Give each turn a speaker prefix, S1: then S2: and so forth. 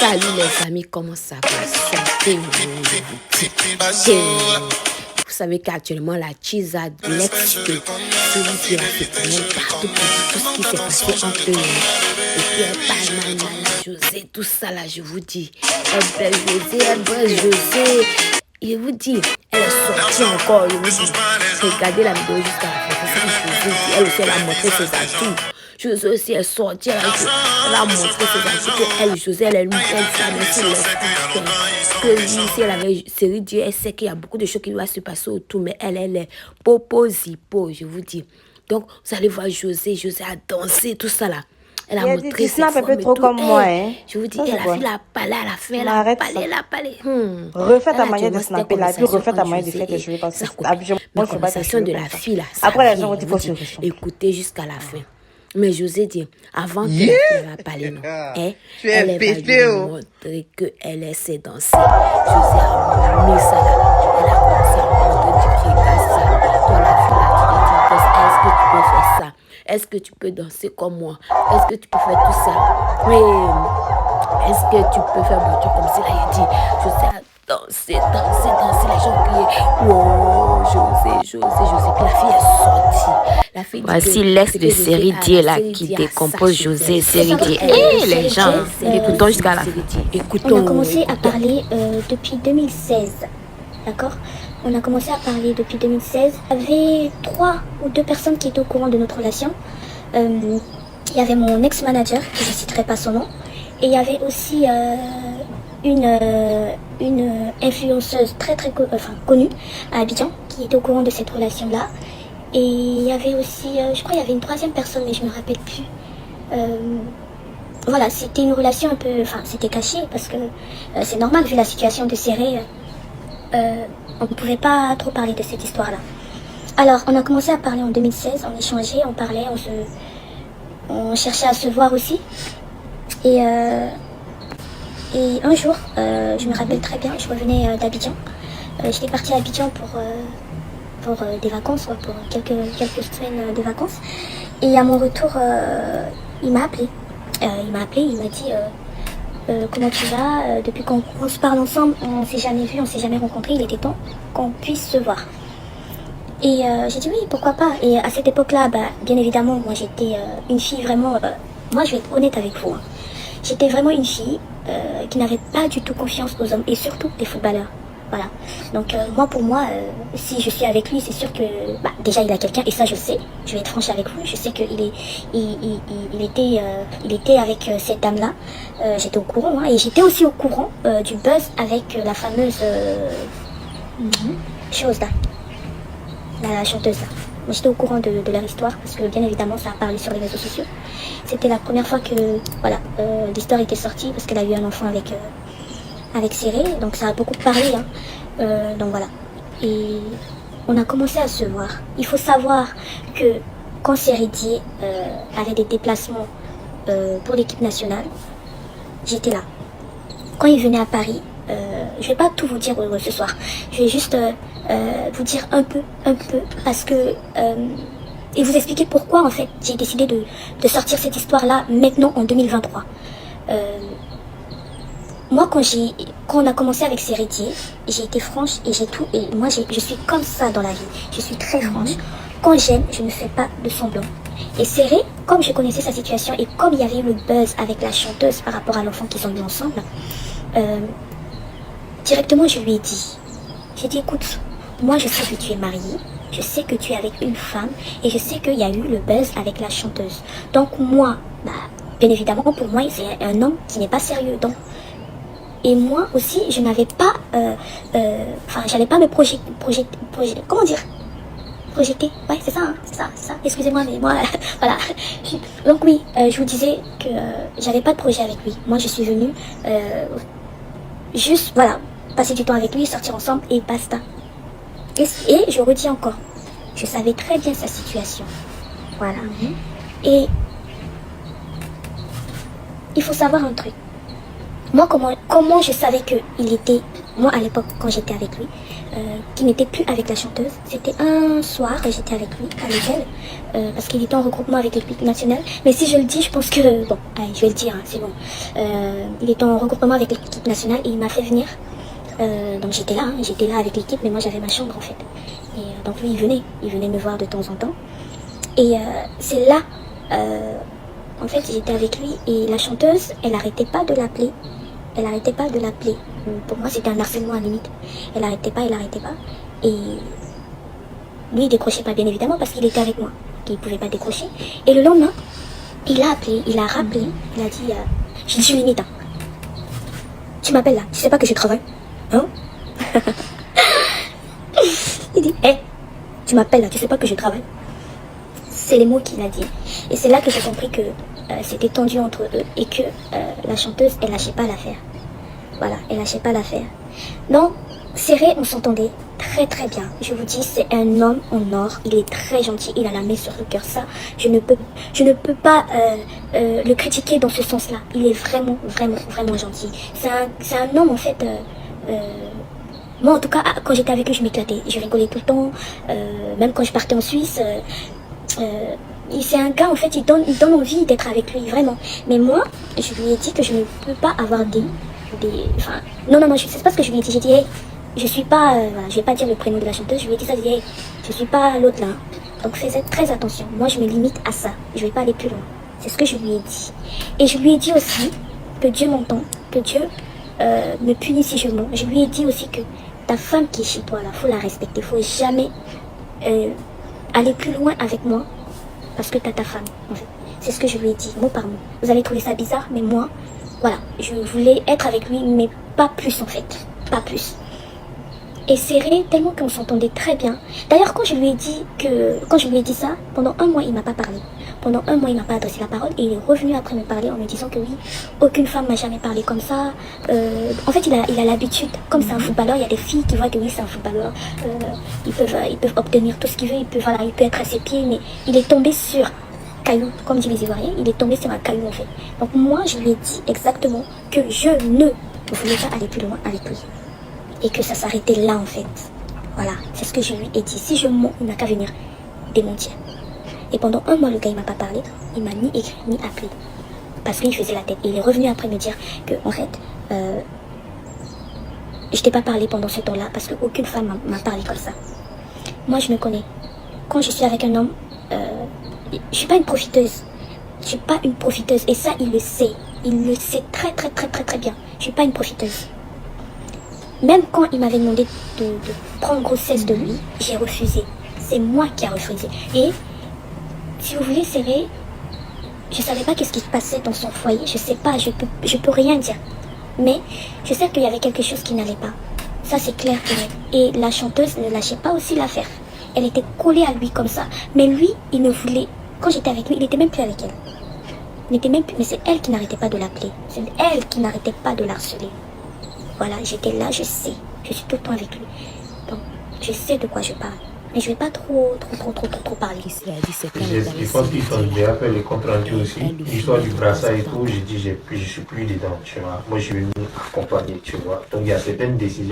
S1: Salut les amis, comment ça va? Santé, vous savez qu'actuellement la cheese a l'ex de celui qui a fait tourner partout pour dire tout ce qui s'est passé entre eux. Et puis elle parle mal, José, tout ça là, je vous dis. Elle brûle José. Je vous dis, elle est sortie encore, je vous dis. Regardez la vidéo jusqu'à la fin. Elle aussi, elle a montré ses atouts. José aussi est sortie, elle a montré ses atouts. Elle, José, elle est lui, elle savait que lui, si elle avait série Dieu, elle sait qu'il y a beaucoup de choses qui doivent se passer autour, mais elle est popo zipo, je vous dis. Donc, vous allez voir José a dansé, tout ça là. Elle a montré ses formes et tout.
S2: Comme moi, hein.
S1: Je vous dis, elle a fait la palais à la fin, elle a parlé.
S2: Refais ta manière de snapper là, puis refais ta manière de faire tes cheveux parce que
S1: la conversation de la fille là.
S2: Après, les gens vont dire qu'il faut se
S1: écoutez jusqu'à la fin. Mais José dit, avant que la fille va parler, non, elle va lui montrer qu'elle essaie de danser. José a mis ça là. Elle a commencé à montrer, regarde ça. Toi la fille là, tu te dis, est-ce que tu peux faire ça? Est-ce que tu peux danser comme moi? Est-ce que tu peux faire tout ça? Oui. Est-ce que tu peux faire mon truc comme ça? Là, il dit, José a dansé. Les gens criaient, wow, José. Puis la fille est sortie. La fille
S3: voici l'ex de série D là qui décompose José, série D. Et les gens, écoutons jusqu'à la fin.
S4: On a commencé à parler depuis 2016. D'accord? On a commencé à parler depuis 2016. Il y avait 3 ou 2 personnes qui étaient au courant de notre relation. Il y avait mon ex-manager, que je ne citerai pas son nom. Et il y avait aussi une influenceuse très connue à Abidjan qui était au courant de cette relation-là. Et il y avait aussi, je crois qu'il y avait une 3e personne, mais je ne me rappelle plus. Voilà, c'était une relation un peu... Enfin, c'était caché parce que c'est normal vu la situation de Serré. On ne pouvait pas trop parler de cette histoire-là. Alors, on a commencé à parler en 2016, on échangeait, on parlait, on cherchait à se voir aussi. Et un jour, je me rappelle très bien, je revenais d'Abidjan. J'étais partie à Abidjan pour des vacances, pour quelques semaines de vacances. Et à mon retour, il m'a appelé. Il m'a dit comment tu vas, depuis qu'on se parle ensemble, on ne s'est jamais vu, on ne s'est jamais rencontré, il était temps qu'on puisse se voir. Et j'ai dit oui, pourquoi pas. Et à cette époque-là, bien évidemment, moi j'étais une fille vraiment... moi je vais être honnête avec vous. J'étais vraiment une fille qui n'avait pas du tout confiance aux hommes et surtout les footballeurs. Voilà. Donc pour moi, si je suis avec lui, c'est sûr que déjà il a quelqu'un et ça je sais. Je vais être franche avec vous. Je sais qu'il était avec cette dame-là. J'étais au courant et j'étais aussi au courant du buzz avec la fameuse chose là, la chanteuse là. J'étais au courant de leur histoire parce que bien évidemment ça a parlé sur les réseaux sociaux. C'était la première fois que l'histoire était sortie parce qu'elle a eu un enfant avec Serré, donc ça a beaucoup parlé. Donc voilà. Et on a commencé à se voir. Il faut savoir que quand Serré Dié avait des déplacements pour l'équipe nationale, j'étais là. Quand il venait à Paris, je vais pas tout vous dire ce soir. Je vais juste vous dire un peu, parce que et vous expliquer pourquoi en fait j'ai décidé de sortir cette histoire-là maintenant en 2023. Moi, quand on a commencé avec Serré Dié, j'ai été franche et moi, je suis comme ça dans la vie. Je suis très franche. Quand j'aime, je ne fais pas de semblant. Et Serré, comme je connaissais sa situation et comme il y avait eu le buzz avec la chanteuse par rapport à l'enfant qu'ils ont eu ensemble, directement, je lui ai dit. J'ai dit, écoute, moi, je sais que tu es mariée. Je sais que tu es avec une femme et je sais qu'il y a eu le buzz avec la chanteuse. Donc moi, bien évidemment, pour moi, c'est un homme qui n'est pas sérieux. Donc, et moi aussi, je n'avais pas, j'allais pas me projeter, comment dire, projeter, ouais, c'est ça, excusez-moi, mais moi, voilà. Donc oui, je vous disais que j'avais pas de projet avec lui. Moi, je suis venue juste, voilà, passer du temps avec lui, sortir ensemble et basta. Et je redis encore, je savais très bien sa situation, voilà. Et il faut savoir un truc. Moi, comment je savais qu'il était, moi à l'époque, quand j'étais avec lui, qu'il n'était plus avec la chanteuse. C'était un soir, j'étais avec lui, avec elle, parce qu'il était en regroupement avec l'équipe nationale. Mais si je le dis, je pense que, bon, allez, je vais le dire, hein, c'est bon. Il était en regroupement avec l'équipe nationale et il m'a fait venir. Donc j'étais là avec l'équipe, mais moi j'avais ma chambre en fait. Et donc lui il venait me voir de temps en temps. Et c'est là, en fait j'étais avec lui et la chanteuse, elle arrêtait pas de l'appeler. Elle arrêtait pas de l'appeler. Pour moi c'était un harcèlement à la limite. Elle arrêtait pas. Et lui il décrochait pas bien évidemment parce qu'il était avec moi. Il pouvait pas décrocher. Et le lendemain, il a rappelé, il a dit, je dis limite, hein. Tu m'appelles là, tu sais pas que je travaille, hein? Il dit, hé, tu m'appelles là, tu sais pas que je travaille. C'est les mots qu'il a dit. Et c'est là que j'ai compris que c'était tendu entre eux et que la chanteuse, elle lâchait pas l'affaire. Voilà, elle lâchait pas l'affaire. Donc, Serré, on s'entendait très très bien. Je vous dis, c'est un homme en or. Il est très gentil, il a la main sur le cœur. Ça, je ne peux pas le critiquer dans ce sens-là. Il est vraiment, vraiment, vraiment gentil. C'est un homme en fait. Moi en tout cas, quand j'étais avec lui, je m'éclatais. Je rigolais tout le temps. Même quand je partais en Suisse. C'est un gars en fait, il donne envie d'être avec lui, vraiment. Mais moi, je lui ai dit que je ne peux pas avoir enfin, non, c'est pas ce que je lui ai dit. J'ai dit, hey, je suis pas, voilà, je vais pas dire le prénom de la chanteuse. Je lui ai dit ça, je lui ai dit, hey, je suis pas l'autre là. Donc faites très attention. Moi, je me limite à ça. Je vais pas aller plus loin. C'est ce que je lui ai dit. Et je lui ai dit aussi que Dieu m'entend, que Dieu me punit si je mens. Je lui ai dit aussi que ta femme qui est chez toi là, faut la respecter. Faut jamais aller plus loin avec moi parce que t'as ta femme. En fait. C'est ce que je lui ai dit, mot par mot. Vous allez trouver ça bizarre, mais moi, voilà, je voulais être avec lui, mais pas plus en fait, pas plus. Et Serré, tellement qu'on s'entendait très bien. D'ailleurs, quand je lui ai dit ça, pendant un mois, il m'a pas parlé. Pendant un mois, il m'a pas adressé la parole et il est revenu après me parler en me disant que oui, aucune femme m'a jamais parlé comme ça. En fait, il a l'habitude, comme c'est un footballeur, il y a des filles qui voient que oui, c'est un footballeur. Ils peuvent obtenir tout ce qu'ils veulent, il peut être à ses pieds, mais il est tombé sur caillou, comme disent les Ivoiriens, il est tombé sur un caillou en fait. Donc moi, je lui ai dit exactement que je ne voulais pas aller plus loin avec lui. Et que ça s'arrêtait là en fait. Voilà, c'est ce que je lui ai dit. Si je mens, il n'a qu'à venir démentir. Et pendant un mois, le gars, il m'a pas parlé. Il m'a ni écrit, ni appelé. Parce qu'il faisait la tête. Et il est revenu après me dire que, en fait, je t'ai pas parlé pendant ce temps-là parce qu'aucune femme m'a parlé comme ça. Moi, je me connais. Quand je suis avec un homme, je suis pas une profiteuse. Je suis pas une profiteuse. Et ça, il le sait. Il le sait très, très, très, très, très bien. Je suis pas une profiteuse. Même quand il m'avait demandé de prendre grossesse de lui, j'ai refusé. C'est moi qui ai refusé. Et, si vous voulez, Serré, je savais pas qu'est-ce qui se passait dans son foyer. Je sais pas, je peux rien dire. Mais, je sais qu'il y avait quelque chose qui n'allait pas. Ça, c'est clair. Et la chanteuse ne lâchait pas aussi l'affaire. Elle était collée à lui comme ça. Mais lui, il ne voulait... Quand j'étais avec lui, il n'était même plus avec elle. Il n'était même plus... Mais c'est elle qui n'arrêtait pas de l'appeler. C'est elle qui n'arrêtait pas de l'harceler. Voilà, j'étais là, je sais. Je suis tout le temps avec lui. Donc, je sais de quoi je parle. Mais je vais pas trop parler.
S5: Je pense qu'il faut déjà faire le compte rendu aussi. L'histoire du brassard et tout, je dis, je suis plus dedans, tu vois. Moi, je vais nous accompagner, tu vois. Donc, il y a certaines décisions.